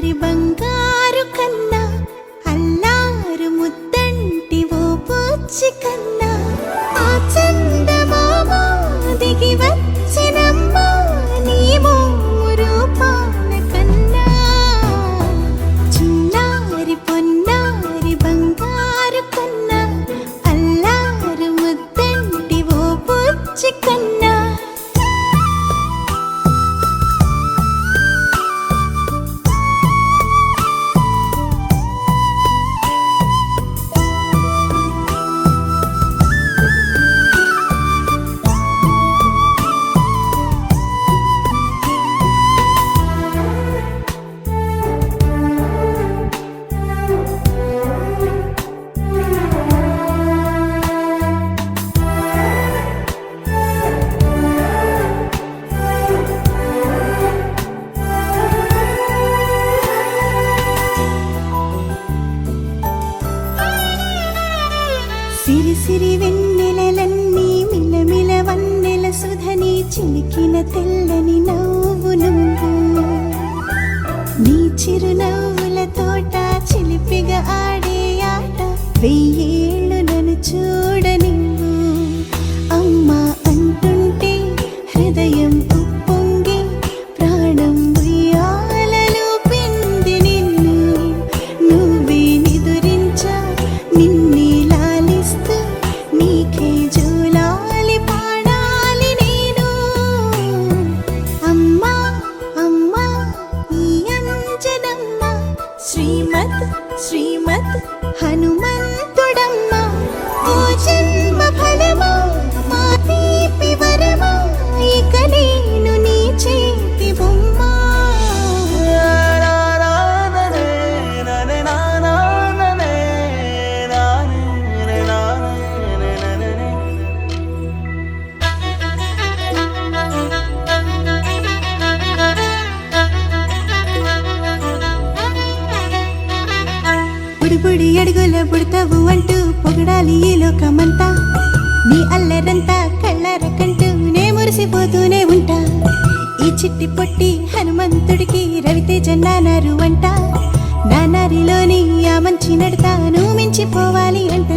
చిన్నారి బంగారు కన్నా అల్లారు ముద్దంటి ఓ పూచి కన్నా ఆ చందమామ దిగి వచ్చినమ్మా నీ రూపాన కన్నా చిన్నారి పొన్నారి బంగారు కన్నా అల్లారు ముద్దంటి ఓ పూచి కన్నా సిరి సిరి వెన్నెలలన్నీ మిలమిల వన్నెల సుధని చిలికిన తెల్లని నవ్వు నువ్వు నీ చిరునవ్వుల తోట చిలిపిగా ఆడే ఆట వెయ్యేళ్ళు నన్ను చూడ నువ్వు అమ్మా అంటుంటే హృదయం ఉప్పొంగి ప్రాణం ఉయ్యాలలో పిండి నిన్ను నువ్వే నిదురించా నిన్నే నీకే జూలాలి పాడాలి నేను అమ్మా అమ్మా ఈ అంజనమ్మ శ్రీమత్ శ్రీమత్ హనుమంతుడమ్మ ఓ జన్మ ఫలమా మా తీపి వరమా ఇక నేను నీ చేతి బొమ్మ బుడి అడుగుల బుడతావు అంటూ పొగడాలి ఈ లోకమంతా నీ అల్లరంతా కళ్ళరకంటూ నే మురిసిపోతూనే ఉంటా ఈ చిట్టి పొట్టి హనుమంతుడికి రవితేజ నానారు అంట నానారిలోని ఆ మంచి నడతా నువ్వు మించిపోవాలి అంట